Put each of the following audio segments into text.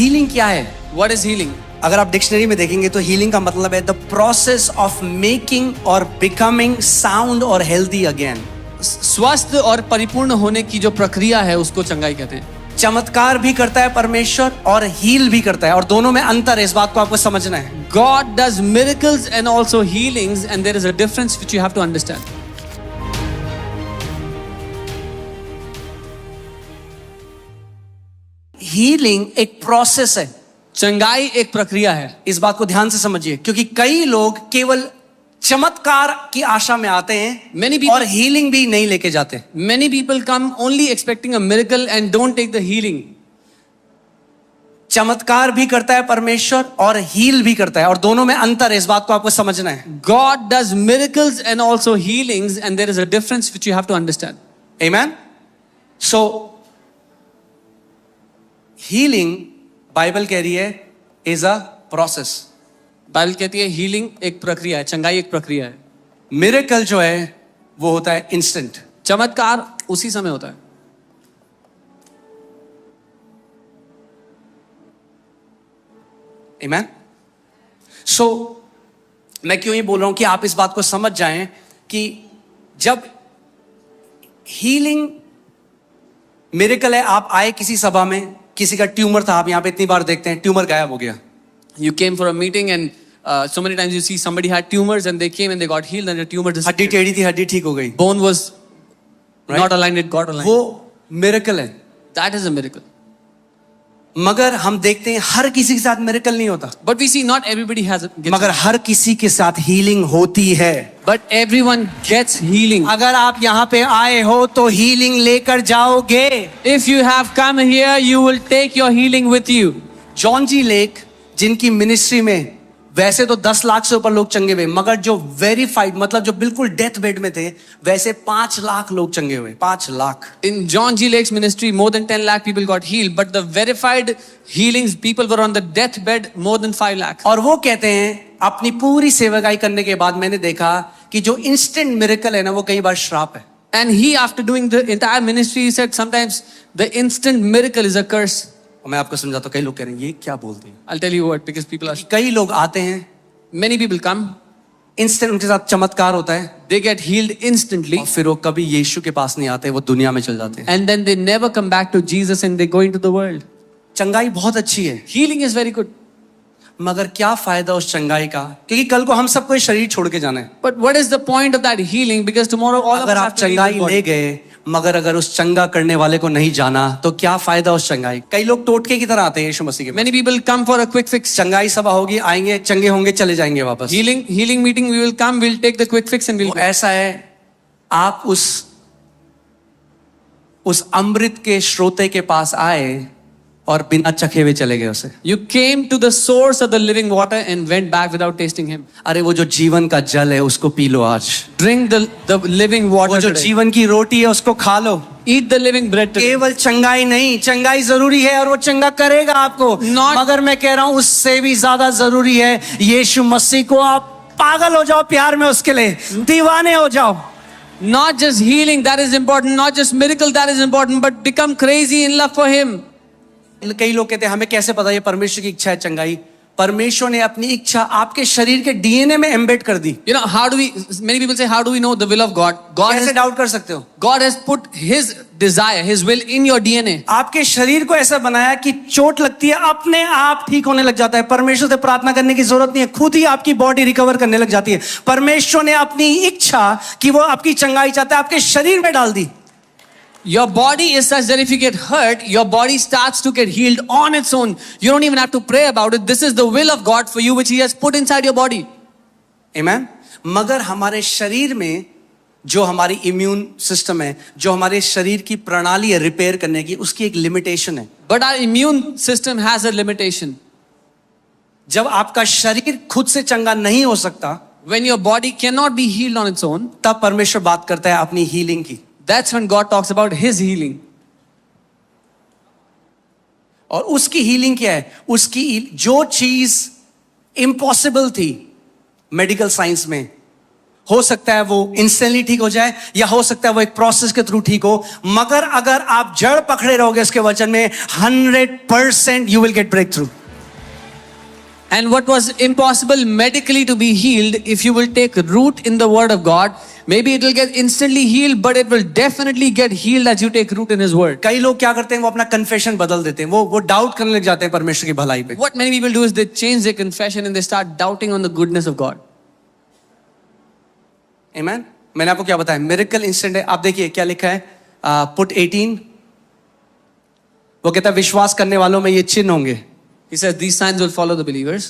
Healing क्या है? What is healing? अगर आप डिक्शनरी में देखेंगे तो हीलिंग का मतलब है द प्रोसेस ऑफ मेकिंग और बिकमिंग साउंड और हेल्दी अगेन। स्वस्थ और परिपूर्ण होने की जो प्रक्रिया है उसको चंगाई कहते हैं। चमत्कार भी करता है परमेश्वर और हील भी करता है, और दोनों में अंतर है, इस बात को आपको समझना है। God does miracles and also healings, and there is a difference which you have to understand. Healing एक प्रोसेस है, चंगाई एक प्रक्रिया है। इस बात को ध्यान से समझिए, क्योंकि कई लोग केवल चमत्कार की आशा में आते हैं और हीलिंग भी नहीं लेके जाते। Many people come only expecting a miracle and don't take the healing. चमत्कार भी करता है परमेश्वर और हील भी करता है, और दोनों में अंतर है, इस बात को आपको समझना है। God does miracles and also healings, and there is a difference which you have to understand. Amen. So healing Bible कह रही है इज अ प्रोसेस। बाइबल कहती है हीलिंग एक प्रक्रिया है, चंगाई एक प्रक्रिया है। मिरेकल जो है वो होता है इंस्टेंट, चमत्कार उसी समय होता है। Amen. So मैं क्यों ये बोल रहा हूं कि आप इस बात को समझ जाएं कि जब हीलिंग मिरेकल है, आप आए किसी सभा में, किसी का ट्यूमर था, आप यहाँ पे इतनी बार देखते हैं ट्यूमर गायब हो गया। You came for a meeting and so many times you see somebody had tumors and they came and they got healed and the tumor हड्डी disappeared. टेढ़ी थी, हड्डी ठीक हो गई। Bone was Right? not aligned, it got aligned. वो miracle है। That is a miracle. मगर हम देखते हैं हर किसी के साथ मिरेकल नहीं होता, But we see not everybody has it. मगर हर किसी के साथ हीलिंग होती है। But everyone gets healing. अगर आप यहाँ पे आए हो तो हीलिंग लेकर जाओगे। If you have come here, you will take your healing with you. John G Lake, जिनकी मिनिस्ट्री में वैसे तो 10 लाख से ऊपर लोग चंगे हुए, मगर जो वेरीफाइड मतलब जो बिल्कुल डेथ बेड में थे, वैसे 5 लाख लोग चंगे हुए। 5 lakh. In John G. Lake's ministry, more than 10 lakh people got healed, but the verified healings, people were on the deathbed, more than 5 lakh. और वो कहते हैं अपनी पूरी सेवकाई करने के बाद मैंने देखा कि जो इंस्टेंट मिरेकल है ना, वो कई बार श्राप है। And he, after doing the entire ministry, he said sometimes the instant miracle is a curse. मैं आपको समझाता हूँ, कई लोग कह रहे हैं ये क्या बोलते हैं। I'll tell you what, because people are... कई लोग आते हैं, Many people come, इंस्टेंट उनके साथ चमत्कार होता है, they get healed instantly, और फिर वो कभी यीशु के पास नहीं आते, वो दुनिया में चल जाते हैं। and then they never come back to Jesus and they go into the world. चंगाई बहुत अच्छी है, Healing is very good. मगर क्या फायदा उस चंगाई का, क्योंकि कल को हम सबको ये शरीर छोड़ के जाना है। But what is the point of that healing? Because tomorrow all of अगर us आप have to leave चंगाई this body. ले गए, मगर अगर उस चंगा करने वाले को नहीं जाना तो क्या फायदा उस चंगाई। कई लोग टोटके की तरह आते हैं यीशु मसीह के पास। Many people come for a quick fix. चंगाई सभा होगी, आएंगे, चंगे होंगे, चले जाएंगे वापस। Healing meeting, we will come, we'll take the quick fix and we'll वो go. ऐसा है, आप उस अमृत के स्रोते के पास आए और बिना चखे हुए चले गए उसे। You came to the source of the living water and went back without tasting him. अरे वो जो जीवन का जल है उसको पी लो आज। Drink the living वो water जो today. जीवन की रोटी है उसको खा लो। Eat the living bread today. केवल चंगाई नहीं, चंगाई जरूरी है और वो चंगा करेगा आपको, मगर मैं कह रहा हूं उससे भी ज्यादा जरूरी है यीशु मसीह को आप पागल हो जाओ प्यार में, उसके लिए दीवाने हो जाओ। Not just healing, that is important. Not just miracle, that is important. But become crazy in love for him. कई लोग कहते हैं हमें कैसे पता ये परमेश्वर की इच्छा है चंगाई। परमेश्वर ने अपनी इच्छा आपके शरीर के डीएनए में एम्बेड कर दी। You know, how do we, many people say, how do we know the will of God? कैसे डाउट कर सकते हो? God has put his desire, his will in your DNA. आपके शरीर को ऐसा बनाया कि चोट लगती है अपने आप ठीक होने लग जाता है, परमेश्वर से प्रार्थना करने की जरूरत नहीं है, खुद ही आपकी बॉडी रिकवर करने लग जाती है। परमेश्वर ने अपनी इच्छा कि वो आपकी चंगाई चाहता है आपके शरीर में डाल दी। Your body is such that if you get hurt, your body starts to get healed on its own. You don't even have to pray about it. This is the will of God for you, which He has put inside your body. Amen. मगर हमारे शरीर में जो हमारी immune system है, जो हमारे शरीर की प्रणाली है रिपेयर करने की, उसकी एक लिमिटेशन है। But our immune system has a limitation. जब आपका शरीर खुद से चंगा नहीं हो सकता, When your body cannot be healed on its own, तब परमेश्वर बात करता है अपनी हीलिंग की। that's when God talks about His healing. और उसकी हीलिंग क्या है? उसकी जो चीज इम्पॉसिबल थी मेडिकल साइंस में, हो सकता है वो इंस्टेंटली ठीक हो जाए, या हो सकता है वो एक प्रोसेस के थ्रू ठीक हो, मगर अगर आप जड़ पकड़े रहोगे उसके वचन में, 100% you will get breakthrough. And what was impossible medically to be healed, if you will take root in the word of God, maybe it will get instantly healed, but it will definitely get healed as you take root in his word. कई लोग क्या करते हैं, वो अपना confession बदल देते हैं, वो डाउट करने लग जाते हैं परमेश्वर की भलाई पे. What many people do is they change their confession and they start doubting on the goodness of God. Amen? मैंने आपको क्या बताया, मिरेकल इंस्टेंट है. आप देखिए क्या लिखा है, पुट 18, वो कहता है विश्वास करने वालों में ये चिन्ह होंगे. He says these signs will follow the believers.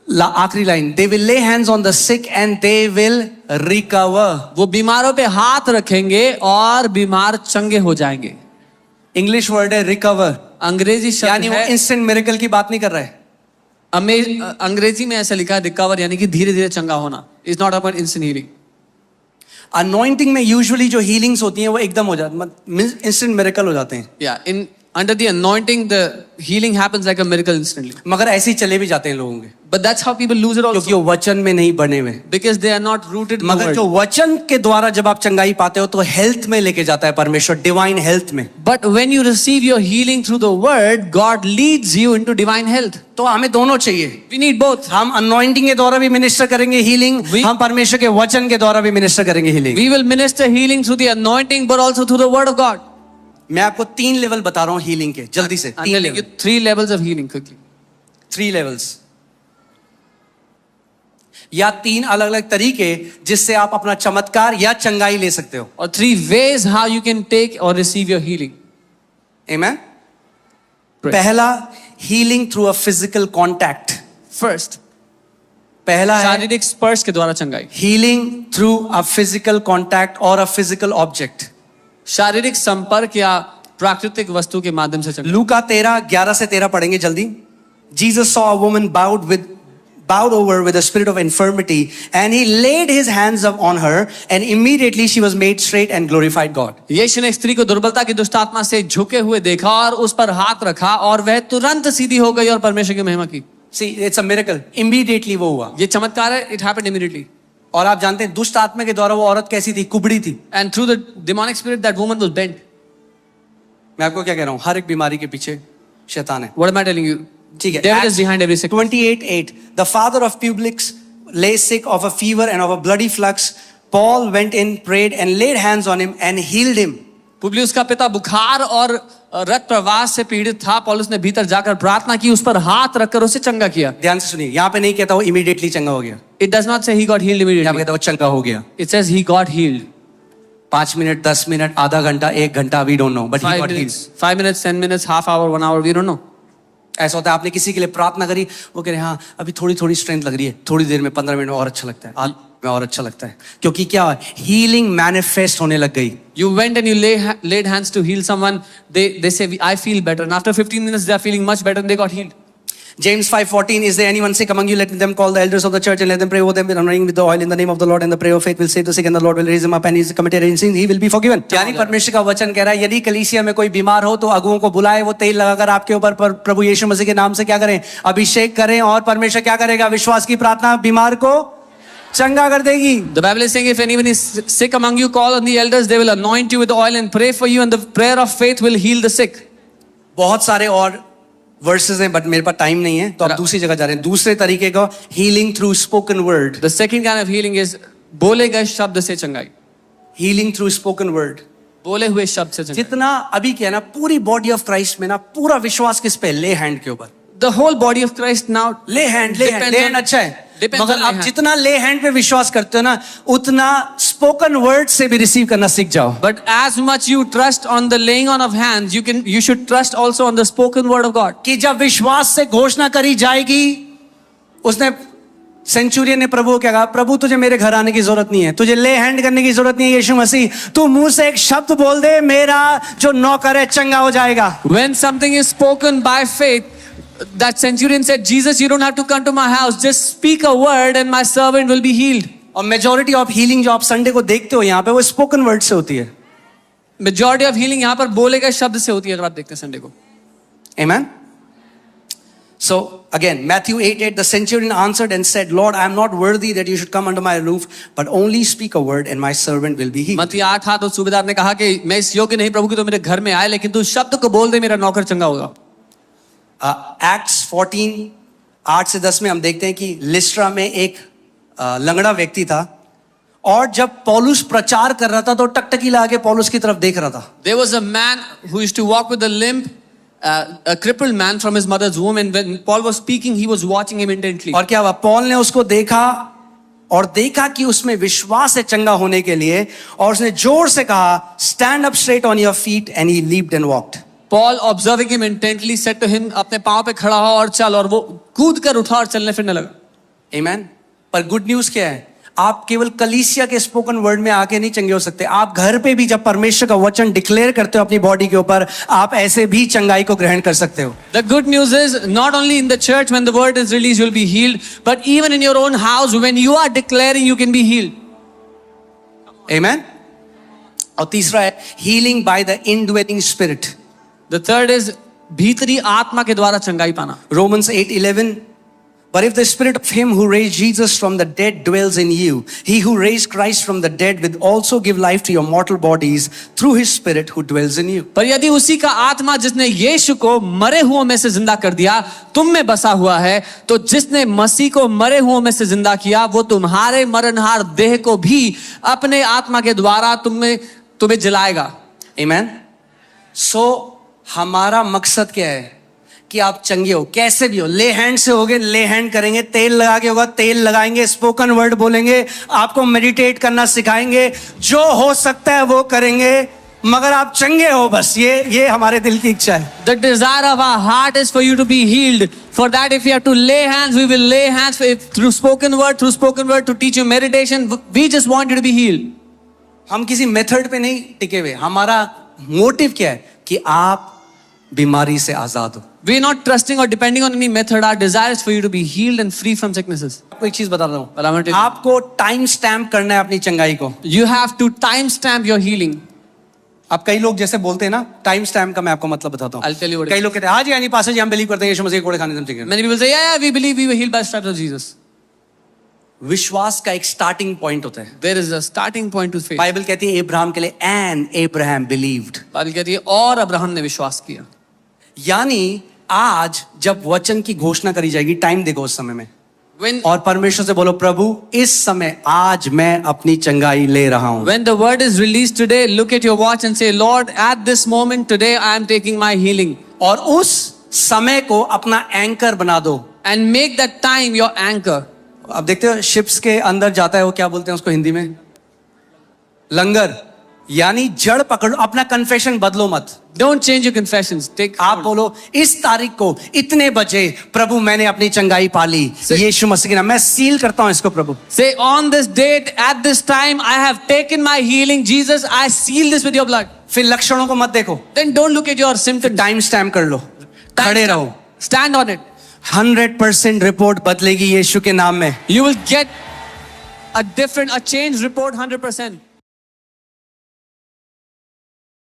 आखिरी line, they will lay hands on the sick and they will recover. वो बीमारों पे हाथ रखेंगे और बीमार चंगे हो जाएंगे. इंग्लिश वर्ड है रिकवर, अंग्रेजी शब्द यानी वो है, इंस्टेंट मिरेकल की बात नहीं कर रहा है. अंग्रेजी में ऐसा लिखा है रिकवर, यानी कि धीरे धीरे चंगा होना. Is not about instant healing. Anointing में यूजुअली जो हीलिंग्स होती हैं वो एकदम हो जाती, इंस्टेंट मिरेकल हो जाते हैं. Yeah, under the anointing, the healing happens like a miracle instantly. मगर ऐसे ही चले भी जाते हैं लोगों के, But that's how people lose it क्योंकि also. वो वचन में नहीं बने हुए. Because they are not rooted in the मगर word. जो वचन के द्वारा जब आप चंगाई पाते हो तो हेल्थ में लेके जाता है परमेश्वर, डिवाइन हेल्थ में. But when you receive your healing through the word, God leads you into divine health. तो हमें दोनों चाहिए. We need both. हम अनॉइंटिंग के द्वारा भी मिनिस्टर करेंगे हीलिंग, हम परमेश्वर के वचन के द्वारा भी मिनिस्टर करेंगे healing. We will minister healing through the anointing, but also through the word of God. मैं आपको 3 लेवल बता रहा हूँ हीलिंग के, जल्दी से. I'm telling you 3 levels of healing quickly. 3 levels, या 3 अलग अलग तरीके जिससे आप अपना चमत्कार या चंगाई ले सकते हो. Or 3 ways how you can take or receive your healing. Amen. Pray. पहला, healing through a physical contact. First, पहला है शारीरिक स्पर्श के द्वारा चंगाई. Healing through a physical contact और अ फिजिकल ऑब्जेक्ट. शारीरिक संपर्क या प्राकृतिक वस्तु के माध्यम से चंगाई. लूका 13:11 से 13 पढ़ेंगे जल्दी. Jesus saw a woman bowed over with a spirit of infirmity, and he laid his hands on her, and immediately she was made straight and glorified God. यीशु ने एक स्त्री को दुर्बलता की दुष्ट आत्मा से झुके हुए देखा और उस पर हाथ रखा और वह तुरंत सीधी हो गई और परमेश्वर की महिमा की. See, it's a miracle. Immediately वो हुआ. ये चमत्कार है. It happened immediately. और आप जानते हैं दुष्ट आत्मा के द्वारा वो औरत कैसी थी, कुबड़ी थी. And through the demonic spirit, that woman was bent. मैं आपको क्या कह रहा हूँ, हर एक बीमारी के पीछे शैतान है. What am I telling you? ठीक है. Devil is behind every sickness. 28:8, the father of Publius lay sick of a fever and of a bloody flux. Paul went in, prayed and laid hands on him and healed him. Publius का पिता बुखार और रक्त प्रवाह से पीड़ित था. पौलुस ने भीतर जाकर प्रार्थना की, उस पर हाथ रखकर उसे चंगा किया. ध्यान से सुनिए, यहाँ पे नहीं कहता वो इमीडिएटली चंगा हो गया. It does not say he got healed यहाँ पे immediately. कहता वो चंगा हो गया. It says he got healed. 5 minute, 10 minute, आधा घंटा, 1 घंटा, we don't know, but he 5 got healed. minutes, 5 minutes, 10 minutes, half hour, 1 hour, we don't know. ऐसा होता है, आपने किसी के लिए प्रार्थना करी, वो कह रहे हाँ अभी थोड़ी थोड़ी स्ट्रेंथ लग रही है, थोड़ी देर में 15 मिनट में और अच्छा लगता है, आज में और अच्छा लगता है, क्योंकि क्या है, हीलिंग मैनिफेस्ट होने लग गई. You went and you laid hands to heal someone. They say I feel better, and after 15 minutes they are feeling much better and they got healed. James 5:14, is there anyone sick among you? Let them call the elders of the church and let them pray over them, anointing with the oil in the name of the Lord, and the prayer of faith will save the sick, and the Lord will raise him up, and he is committed in sin, he will be forgiven. यानी परमेश्वर का वचन कह रहा है, यदि कलीसिया में कोई बीमार हो तो अगुओं को बुलाए, वो तेल लगाकर आपके ऊपर प्रभु यीशु मसीह के नाम से क्या करें, अभिषेक करें, और परमेश्वर क्या करेगा, विश्वास की प्रार्थना बीमार को चंगा कर देगी. The Bible is saying if anyone is sick among you, call on the elders, they will anoint you with oil and pray for you, and the prayer of faith will heal the sick. बहुत सारे और versus हैं, but मेरे पास time नहीं है, तो आप दूसरी जगह जा रहे हैं. दूसरे तरीके का healing through spoken word. The second kind of healing is बोले गए शब्द से चंगाई. Healing through spoken word. बोले हुए शब्द से चंगाई. जितना अभी क्या ना, पूरी बॉडी ऑफ क्राइस्ट में ना पूरा विश्वास किस पे, ले हैंड के ऊपर. The whole body of Christ now ले हैंड अच्छा है, depends मगर on आप lay hand. जितना ले हैंड पे विश्वास करते हो ना, उतना स्पोकन वर्ड से भी रिसीव करना सीख जाओ. But as much you trust on the laying on of hands, you should trust also on the spoken word of God. कि जब विश्वास से घोषणा करी जाएगी, उसने सेंचुरियन ने प्रभु को क्या कहा, प्रभु तुझे मेरे घर आने की जरूरत नहीं है, तुझे ले हैंड करने की जरूरत नहीं है, यीशु मसीह तू मुंह से एक शब्द बोल दे, मेरा जो नौकर है चंगा हो जाएगा. When something is spoken by faith, that centurion said, Jesus, you don't have to come to my house, just speak a word and my servant will be healed. और मेजॉरिटी ऑफ हीलिंग जो आप Sunday को देखते हो यहाँ पे, वो spoken word से होती है. Majority of healing यहाँ पर बोले गए शब्द से होती है, अगर आप देखते हैं संडे को. आमेन. So again, Matthew 8:8, the centurion answered and said, Lord, I am not worthy that you should come under my roof, but only speak a word and my servant will be healed. मत्ती 8:8 तो सूबेदार ने कहा कि मैं इस योग्य नहीं प्रभु कि तो मेरे घर में आए, लेकिन तू शब्द को बोल दे, मेरा नौकर चंगा होगा. Acts 14:8-10 में हम देखते हैं कि लिस्ट्रा में एक लंगड़ा व्यक्ति था, और जब पौलुस प्रचार कर रहा था तो टकटकी लगा के पौलुस की तरफ देख रहा था. There was a man who used to walk with a limp, a crippled man from his mother's womb, and when Paul was speaking, he was watching him intently. और क्या हुआ, पौल ने उसको देखा और देखा कि उसमें विश्वास है चंगा होने के लिए, और उसने जोर से कहा, stand up straight on your feet, and he leaped and walked. Paul, observing him intently, said to him, अपने पांव पे खड़ा हो और चल, और वो कूद कर उठा और चलने फिरने लगा. आमीन. पर गुड न्यूज क्या है, आप केवल कलीसिया के स्पोकन वर्ड में आके नहीं चंगे हो सकते. आप घर पे भी जब परमेश्वर का वचन डिक्लेयर करते हो अपनी बॉडी के ऊपर, आप ऐसे भी चंगाई को ग्रहण कर सकते हो. The good news is, not only in the church when the word is released you'll be healed, but even in your own house when you are declaring you can be healed. Amen. और तीसरा है healing by the indwelling spirit. The third is भीतरी आत्मा के द्वारा चंगाई पाना. Romans 8:11. But if the spirit of him who raised Jesus from the dead dwells in you, he who raised Christ from the dead will also give life to your mortal bodies through his spirit who dwells in you. पर यदि उसी का आत्मा जिसने यीशु को मरे हुओं में से जिंदा कर दिया तुम में बसा हुआ है, तो जिसने मसीह को मरे हुओं में से जिंदा किया वो तुम्हारे मरणहार देह को भी अपने आत्मा के द्वारा तुम्हें जिलाएगा. Amen. So हमारा मकसद क्या है कि आप चंगे हो, कैसे भी हो. ले हैंड से होगे, ले हैंड करेंगे. तेल लगा के होगा, तेल लगाएंगे. स्पोकन वर्ड बोलेंगे, आपको मेडिटेट करना सिखाएंगे. जो हो सकता है वो करेंगे, मगर आप चंगे हो. बस ये हमारे दिल की इच्छा है. The desire of our heart is for you to be healed. For that, if you have to lay hands, we will lay hands through spoken word to teach you meditation. We just want you to be healed. हम किसी method पे नहीं टिके हुए. हमारा motive क्या है कि आप बीमारी से आजाद हो. We are not trusting or depending on any method. Our desire is for you to be healed and free from sicknesses. आपको एक चीज बता But I'm हूँ, gonna tell you- आपको टाइम स्टैम्प करना है अपनी चंगाई को. You have to time stamp your healing. अब कई लोग जैसे बोलते हैं ना, टाइम स्टैम्प का मैं आपको मतलब बताता I'll tell you हूँ. what it कई लोग कहते हैं, हाँ जी यानी पास्टर जी हम बिलीव करते हैं यीशु मसीह के कोड़े खाने से हम ठीक हैं. Many people say, yeah, we believe we were healed by the stripes of Jesus. विश्वास का एक स्टार्टिंग पॉइंट होता है. There is a starting point to faith. Bible कहती है अब्राहम के लिए, एंड अब्राहम बिलीव्ड. बाइबल कहती है और अब्राहम ने विश्वास किया. यानी आज जब वचन की घोषणा करी जाएगी, टाइम देखो उस समय में, When और परमेश्वर से बोलो, प्रभु इस समय आज मैं अपनी चंगाई ले रहा हूं. When the word is released today, look at your watch and say, Lord, at this moment today, I am taking my healing. और उस समय को अपना एंकर बना दो. And make that time your anchor. अब देखते हो शिप्स के अंदर जाता है, वो क्या बोलते हैं उसको हिंदी में, लंगर. यानी जड़ पकड़ो, अपना कन्फेशन बदलो मत. Don't change your confessions. आप बोलो, इस तारीख को इतने बजे प्रभु मैंने अपनी चंगाई पाली यीशु मसीह के नाम. मैं सील करता हूं इसको प्रभु. Say, on this date, at this time, I have taken my healing. Jesus, I seal this with your blood. फिर लक्षणों को मत देखो, Then don't look at your symptoms. Time stamp कर लो, खड़े रहो. Stand on it. 100% रिपोर्ट बदलेगी यीशु के नाम में. You will get a changed report 100%.